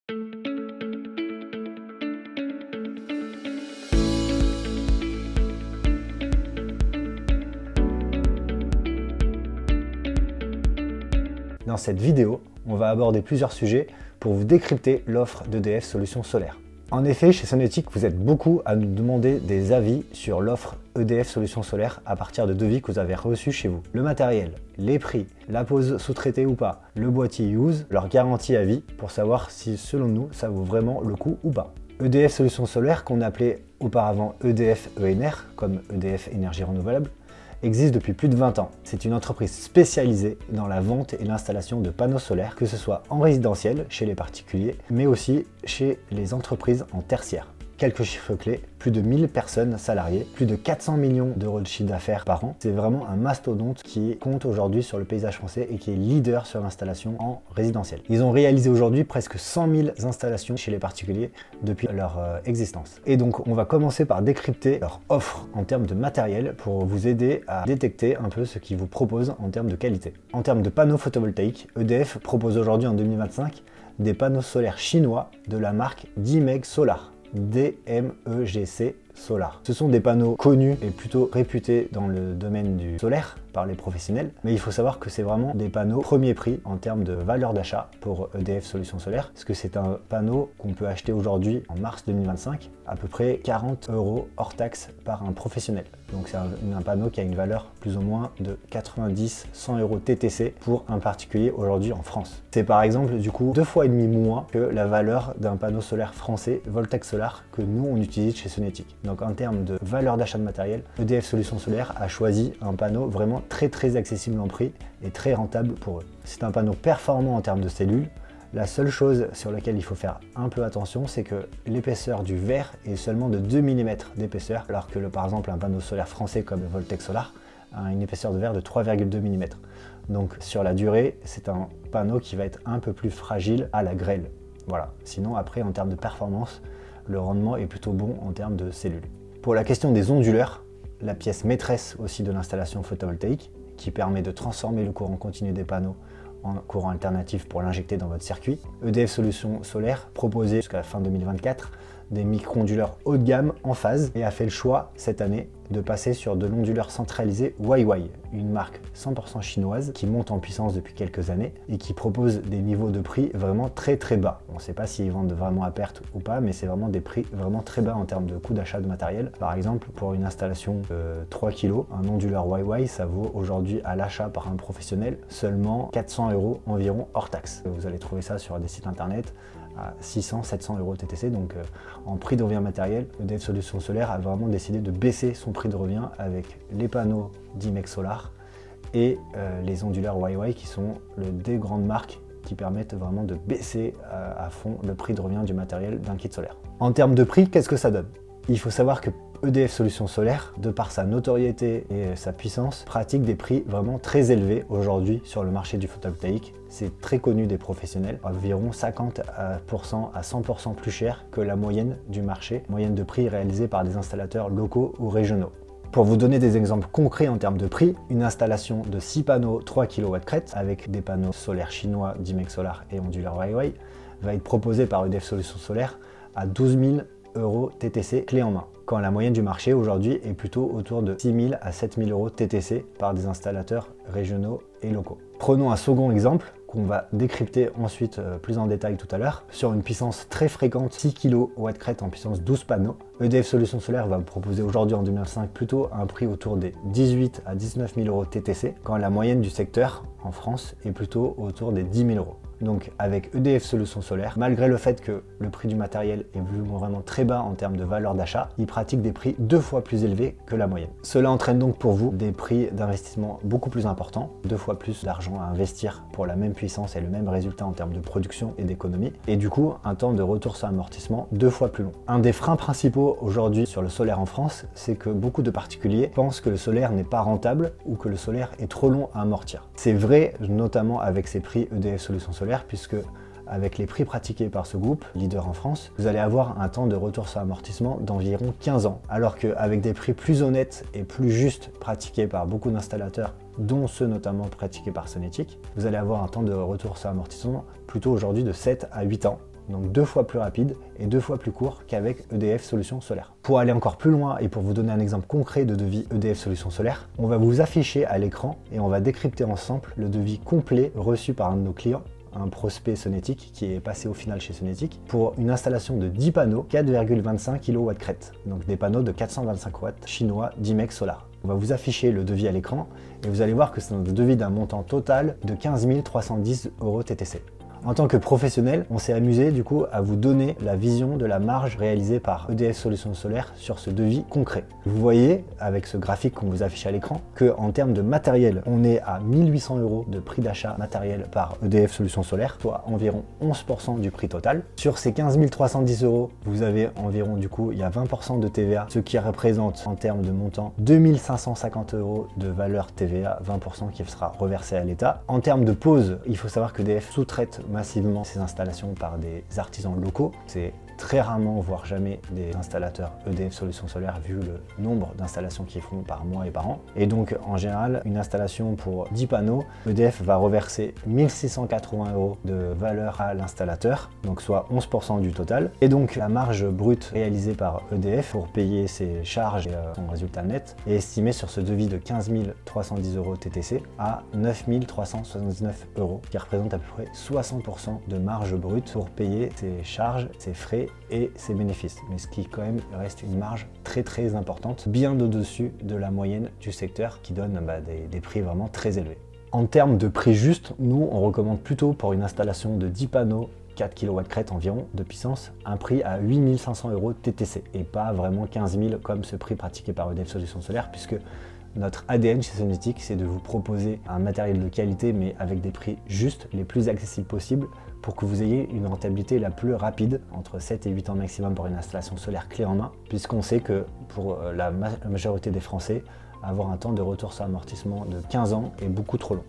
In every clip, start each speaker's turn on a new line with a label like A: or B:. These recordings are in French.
A: Dans cette vidéo, on va aborder plusieurs sujets pour vous décrypter l'offre d'EDF Solutions Solaires. En effet, chez Sonetic, vous êtes beaucoup à nous demander des avis sur l'offre EDF Solutions Solaires à partir de devis que vous avez reçus chez vous. Le matériel, les prix, la pose sous-traitée ou pas, le boîtier use, leur garantie à vie pour savoir si selon nous ça vaut vraiment le coup ou pas. EDF Solutions Solaires, qu'on appelait auparavant EDF ENR, comme EDF Énergie Renouvelable, existe depuis plus de 20 ans. C'est une entreprise spécialisée dans la vente et l'installation de panneaux solaires, que ce soit en résidentiel, chez les particuliers, mais aussi chez les entreprises en tertiaire. Quelques chiffres clés, plus de 1000 personnes salariées, plus de 400 millions d'euros de chiffre d'affaires par an. C'est vraiment un mastodonte qui compte aujourd'hui sur le paysage français et qui est leader sur l'installation en résidentiel. Ils ont réalisé aujourd'hui presque 100 000 installations chez les particuliers depuis leur existence. Et donc on va commencer par décrypter leur offre en termes de matériel pour vous aider à détecter un peu ce qu'ils vous proposent en termes de qualité. En termes de panneaux photovoltaïques, EDF propose aujourd'hui en 2025 des panneaux solaires chinois de la marque Dimeg Solar. DMEGC Solar. Ce sont des panneaux connus et plutôt réputés dans le domaine du solaire par les professionnels, mais il faut savoir que c'est vraiment des panneaux premier prix en termes de valeur d'achat pour EDF Solutions Solaires, parce que c'est un panneau qu'on peut acheter aujourd'hui en mars 2025 à peu près 40 € hors taxe par un professionnel. Donc c'est un panneau qui a une valeur plus ou moins de 90-100 € TTC pour un particulier aujourd'hui en France. C'est par exemple du coup 2,5 fois moins que la valeur d'un panneau solaire français Voltex Solar que nous on utilise chez Sonetic. Donc en termes de valeur d'achat de matériel, EDF Solutions Solaires a choisi un panneau vraiment très accessible en prix et très rentable pour eux. C'est un panneau performant en termes de cellules. La seule chose sur laquelle il faut faire un peu attention, c'est que l'épaisseur du verre est seulement de 2 mm d'épaisseur, alors que par exemple un panneau solaire français comme Voltex Solar a une épaisseur de verre de 3,2 mm. Donc sur la durée, c'est un panneau qui va être un peu plus fragile à la grêle. Voilà. Sinon après en termes de performance, le rendement est plutôt bon en termes de cellules. Pour la question des onduleurs, la pièce maîtresse aussi de l'installation photovoltaïque, qui permet de transformer le courant continu des panneaux en courant alternatif pour l'injecter dans votre circuit, EDF Solutions Solaires proposait jusqu'à la fin 2024 des micro-onduleurs haut de gamme en phase et a fait le choix cette année de passer sur de l'onduleur centralisé Huawei, une marque 100% chinoise qui monte en puissance depuis quelques années et qui propose des niveaux de prix vraiment très bas. On ne sait pas s'ils vendent vraiment à perte ou pas, mais c'est vraiment des prix vraiment très bas en termes de coût d'achat de matériel. Par exemple, pour une installation de 3 kg, un onduleur Huawei, ça vaut aujourd'hui à l'achat par un professionnel seulement 400 € environ hors taxe. Vous allez trouver ça sur des sites internet à 600-700 € TTC, donc en prix de revient matériel, EDF Solutions Solaires a vraiment décidé de baisser son prix de revient avec les panneaux Dimeg Solar et les onduleurs Huawei qui sont des grandes marques qui permettent vraiment de baisser à fond le prix de revient du matériel d'un kit solaire. En termes de prix, qu'est-ce que ça donne? Il faut savoir que EDF Solutions Solaires, de par sa notoriété et sa puissance, pratique des prix vraiment très élevés aujourd'hui sur le marché du photovoltaïque. C'est très connu des professionnels, environ 50% à 100% plus cher que la moyenne du marché, moyenne de prix réalisée par des installateurs locaux ou régionaux. Pour vous donner des exemples concrets en termes de prix, une installation de 6 panneaux 3 kW crête avec des panneaux solaires chinois Dimeg Solar et onduleurs Huawei va être proposée par EDF Solutions Solaires à 12 000 € TTC clé en main, quand la moyenne du marché aujourd'hui est plutôt autour de 6 000 à 7 000 € TTC par des installateurs régionaux et locaux. Prenons un second exemple qu'on va décrypter ensuite plus en détail tout à l'heure. Sur une puissance très fréquente, 6 kW crête en puissance 12 panneaux, EDF Solutions Solaires va vous proposer aujourd'hui en 2025 plutôt un prix autour des 18 à 19 000 € TTC, quand la moyenne du secteur en France est plutôt autour des 10 000 €. Donc avec EDF Solutions Solaires, malgré le fait que le prix du matériel est vraiment très bas en termes de valeur d'achat, ils pratiquent des prix 2 fois plus élevés que la moyenne. Cela entraîne donc pour vous des prix d'investissement beaucoup plus importants, 2 fois plus d'argent à investir pour la même puissance et le même résultat en termes de production et d'économie, et du coup un temps de retour sur amortissement 2 fois plus long. Un des freins principaux aujourd'hui sur le solaire en France, c'est que beaucoup de particuliers pensent que le solaire n'est pas rentable ou que le solaire est trop long à amortir. C'est vrai notamment avec ces prix EDF Solutions Solaires, puisque avec les prix pratiqués par ce groupe, leader en France, vous allez avoir un temps de retour sur amortissement d'environ 15 ans, alors qu'avec des prix plus honnêtes et plus justes pratiqués par beaucoup d'installateurs, dont ceux notamment pratiqués par Sonetic, vous allez avoir un temps de retour sur amortissement plutôt aujourd'hui de 7 à 8 ans. donc 2 fois plus rapide et 2 fois plus court qu'avec EDF Solutions Solaires. Pour aller encore plus loin et pour vous donner un exemple concret de devis EDF Solutions Solaires, on va vous afficher à l'écran et on va décrypter ensemble le devis complet reçu par un de nos clients, un prospect Sonetic qui est passé au final chez Sonetic pour une installation de 10 panneaux 4,25 kW crête, donc des panneaux de 425 watts chinois Dimex Solar. On va vous afficher le devis à l'écran et vous allez voir que c'est un devis d'un montant total de 15 310 € TTC. En tant que professionnel, on s'est amusé du coup à vous donner la vision de la marge réalisée par EDF Solutions Solaires sur ce devis concret. Vous voyez avec ce graphique qu'on vous affiche à l'écran qu'en termes de matériel, on est à 1 800 € de prix d'achat matériel par EDF Solutions Solaires, soit environ 11% du prix total. Sur ces 15 310 €, vous avez environ du coup, il y a 20% de TVA, ce qui représente en termes de montant 2 550 € de valeur TVA, 20% qui sera reversé à l'État. En termes de pause, il faut savoir que EDF sous-traite massivement ces installations par des artisans locaux. C'est très rarement, voire jamais, des installateurs EDF Solutions Solaires vu le nombre d'installations qu'ils font par mois et par an. Et donc en général, une installation pour 10 panneaux, EDF va reverser 1 680 € de valeur à l'installateur, donc soit 11% du total. Et donc la marge brute réalisée par EDF pour payer ses charges et son résultat net est estimée sur ce devis de 15 310 € TTC à 9 379 €, qui représente à peu près 60% de marge brute pour payer ses charges, ses frais et ses bénéfices, mais ce qui quand même reste une marge très importante, bien au-dessus de la moyenne du secteur qui donne des prix vraiment très élevés. En termes de prix juste, nous on recommande plutôt pour une installation de 10 panneaux 4 kW crête environ de puissance, un prix à 8 500 € TTC et pas vraiment 15 000 comme ce prix pratiqué par EDF Solutions Solaires, puisque notre ADN chez Sonetic, c'est de vous proposer un matériel de qualité mais avec des prix justes, les plus accessibles possibles, pour que vous ayez une rentabilité la plus rapide, entre 7 et 8 ans maximum pour une installation solaire clé en main, puisqu'on sait que pour la majorité des Français, avoir un temps de retour sur amortissement de 15 ans est beaucoup trop long.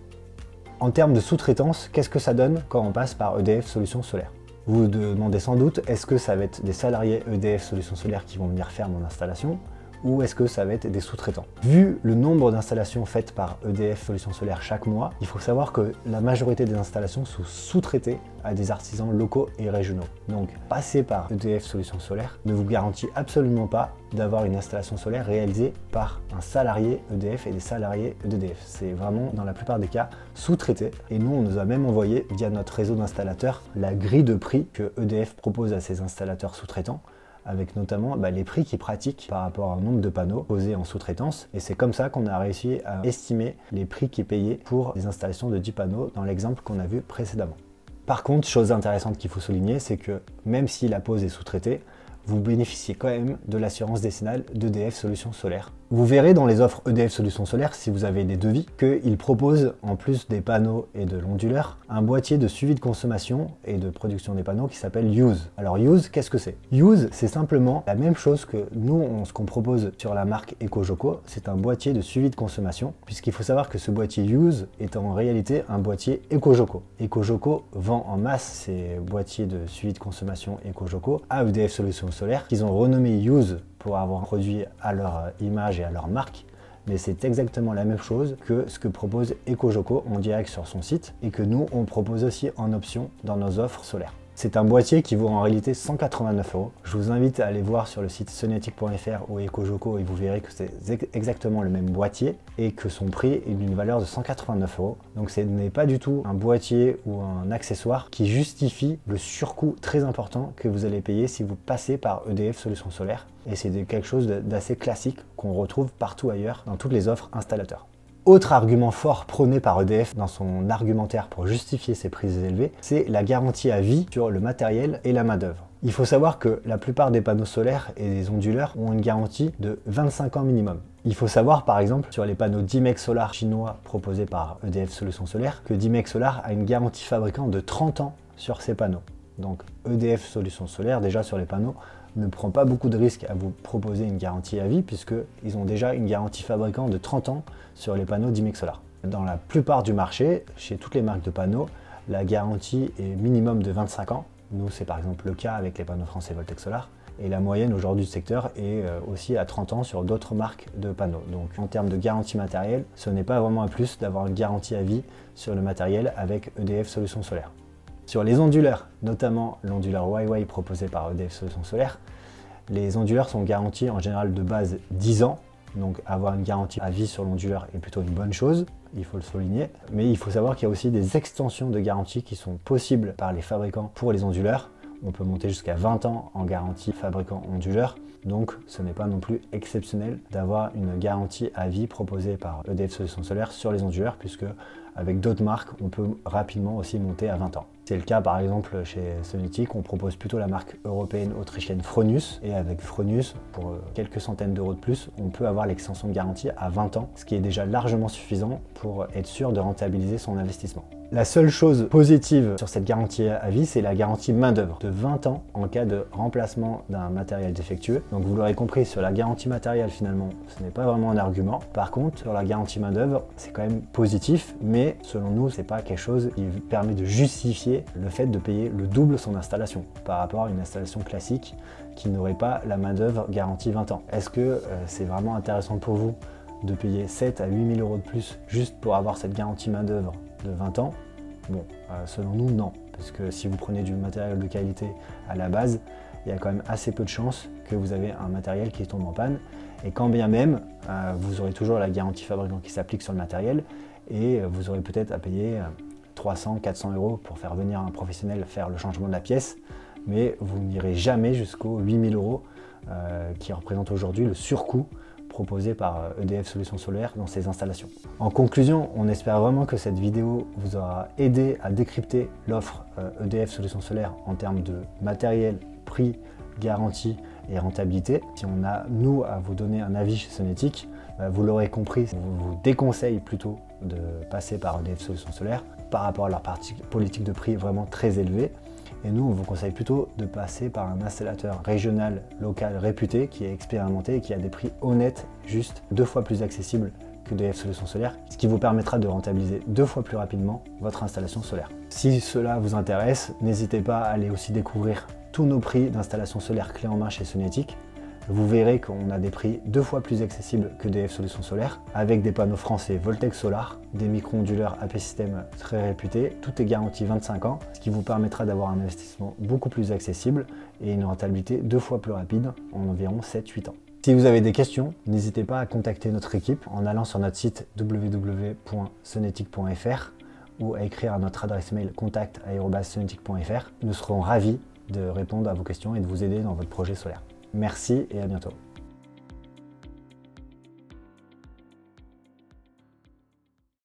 A: En termes de sous-traitance, qu'est-ce que ça donne quand on passe par EDF Solutions Solaires? Vous vous demandez sans doute, est-ce que ça va être des salariés EDF Solutions Solaires qui vont venir faire mon installation, ou est-ce que ça va être des sous-traitants? Vu le nombre d'installations faites par EDF Solutions Solaires chaque mois, il faut savoir que la majorité des installations sont sous-traitées à des artisans locaux et régionaux. Donc passer par EDF Solutions Solaires ne vous garantit absolument pas d'avoir une installation solaire réalisée par un salarié EDF et des salariés d'EDF. C'est vraiment dans la plupart des cas sous-traité, et nous on nous a même envoyé via notre réseau d'installateurs la grille de prix que EDF propose à ses installateurs sous-traitants, avec notamment les prix qu'ils pratiquent par rapport au nombre de panneaux posés en sous-traitance. Et c'est comme ça qu'on a réussi à estimer les prix qui est payé pour les installations de 10 panneaux dans l'exemple qu'on a vu précédemment. Par contre, chose intéressante qu'il faut souligner, c'est que même si la pose est sous-traitée, vous bénéficiez quand même de l'assurance décennale d'EDF Solutions Solaires. Vous verrez dans les offres EDF Solutions Solaires, si vous avez des devis, qu'ils proposent, en plus des panneaux et de l'onduleur, un boîtier de suivi de consommation et de production des panneaux qui s'appelle Use. Alors Use, qu'est-ce que c'est? Use, c'est simplement la même chose que nous, ce qu'on propose sur la marque EcoJoco, c'est un boîtier de suivi de consommation, puisqu'il faut savoir que ce boîtier Use est en réalité un boîtier EcoJoco. EcoJoco vend en masse ces boîtiers de suivi de consommation EcoJoco à EDF Solutions Solaires, qu'ils ont renommé Use pour avoir produit à leur image et à leur marque, mais c'est exactement la même chose que ce que propose EcoJoco en direct sur son site et que nous on propose aussi en option dans nos offres solaires. C'est un boîtier qui vaut en réalité 189 €. Je vous invite à aller voir sur le site sonetic.fr ou EcoJoco et vous verrez que c'est exactement le même boîtier et que son prix est d'une valeur de 189 €. Donc ce n'est pas du tout un boîtier ou un accessoire qui justifie le surcoût très important que vous allez payer si vous passez par EDF Solutions Solaires. Et c'est quelque chose d'assez classique qu'on retrouve partout ailleurs dans toutes les offres installateurs. Autre argument fort prôné par EDF dans son argumentaire pour justifier ses prix élevés, c'est la garantie à vie sur le matériel et la main-d'œuvre. Il faut savoir que la plupart des panneaux solaires et des onduleurs ont une garantie de 25 ans minimum. Il faut savoir par exemple sur les panneaux Dimex Solar chinois proposés par EDF Solutions Solaires que Dimex Solar a une garantie fabricant de 30 ans sur ces panneaux. Donc EDF Solutions Solaires déjà sur les panneaux ne prend pas beaucoup de risques à vous proposer une garantie à vie puisqu'ils ont déjà une garantie fabricant de 30 ans sur les panneaux Dimex Solar. Dans la plupart du marché, chez toutes les marques de panneaux, la garantie est minimum de 25 ans. Nous, c'est par exemple le cas avec les panneaux français Voltex Solar. Et la moyenne aujourd'hui du secteur est aussi à 30 ans sur d'autres marques de panneaux. Donc en termes de garantie matérielle, ce n'est pas vraiment un plus d'avoir une garantie à vie sur le matériel avec EDF Solutions Solaires. Sur les onduleurs, notamment l'onduleur YY proposé par EDF Solutions Solaires, les onduleurs sont garantis en général de base 10 ans. Donc avoir une garantie à vie sur l'onduleur est plutôt une bonne chose, il faut le souligner. Mais il faut savoir qu'il y a aussi des extensions de garantie qui sont possibles par les fabricants pour les onduleurs. On peut monter jusqu'à 20 ans en garantie fabricant onduleur. Donc ce n'est pas non plus exceptionnel d'avoir une garantie à vie proposée par EDF Solutions Solaires sur les onduleurs, puisque avec d'autres marques, on peut rapidement aussi monter à 20 ans. C'est le cas par exemple chez Sonetic, on propose plutôt la marque européenne autrichienne Fronius, et avec Fronius, pour quelques centaines d'euros de plus, on peut avoir l'extension de garantie à 20 ans, ce qui est déjà largement suffisant pour être sûr de rentabiliser son investissement. La seule chose positive sur cette garantie à vie, c'est la garantie main-d'œuvre de 20 ans en cas de remplacement d'un matériel défectueux. Donc vous l'aurez compris, sur la garantie matérielle finalement, ce n'est pas vraiment un argument. Par contre, sur la garantie main-d'œuvre, c'est quand même positif, mais selon nous, c'est pas quelque chose qui permet de justifier le fait de payer le double son installation par rapport à une installation classique qui n'aurait pas la main-d'œuvre garantie 20 ans. Est-ce que c'est vraiment intéressant pour vous de payer 7 à 8 000 euros de plus juste pour avoir cette garantie main-d'œuvre de 20 ans? Bon, selon nous, non. Parce que si vous prenez du matériel de qualité à la base, il y a quand même assez peu de chances que vous avez un matériel qui tombe en panne. Et quand bien même, vous aurez toujours la garantie fabricant qui s'applique sur le matériel et vous aurez peut-être à payer 300, 400 euros pour faire venir un professionnel faire le changement de la pièce, mais vous n'irez jamais jusqu'aux 8 000 euros qui représentent aujourd'hui le surcoût proposé par EDF Solutions Solaires dans ses installations. En conclusion, on espère vraiment que cette vidéo vous aura aidé à décrypter l'offre EDF Solutions Solaires en termes de matériel, prix, garantie et rentabilité. Si on a, nous, à vous donner un avis chez Sonetic, vous l'aurez compris, on vous déconseille plutôt de passer par EDF Solutions Solaires par rapport à leur politique de prix vraiment très élevée. Et nous, on vous conseille plutôt de passer par un installateur régional, local, réputé, qui est expérimenté et qui a des prix honnêtes, juste 2 fois plus accessibles que EDF Solutions Solaires, ce qui vous permettra de rentabiliser 2 fois plus rapidement votre installation solaire. Si cela vous intéresse, n'hésitez pas à aller aussi découvrir tous nos prix d'installation solaire clé en main chez Sonetic. Vous verrez qu'on a des prix 2 fois plus accessibles que EDF Solutions Solaires, avec des panneaux français Voltex Solar, des micro-onduleurs AP System très réputés, tout est garanti 25 ans, ce qui vous permettra d'avoir un investissement beaucoup plus accessible et une rentabilité 2 fois plus rapide, en environ 7-8 ans. Si vous avez des questions, n'hésitez pas à contacter notre équipe en allant sur notre site www.sonetic.fr ou à écrire à notre adresse mail contact@sonetic.fr. Nous serons ravis de répondre à vos questions et de vous aider dans votre projet solaire. Merci et à bientôt.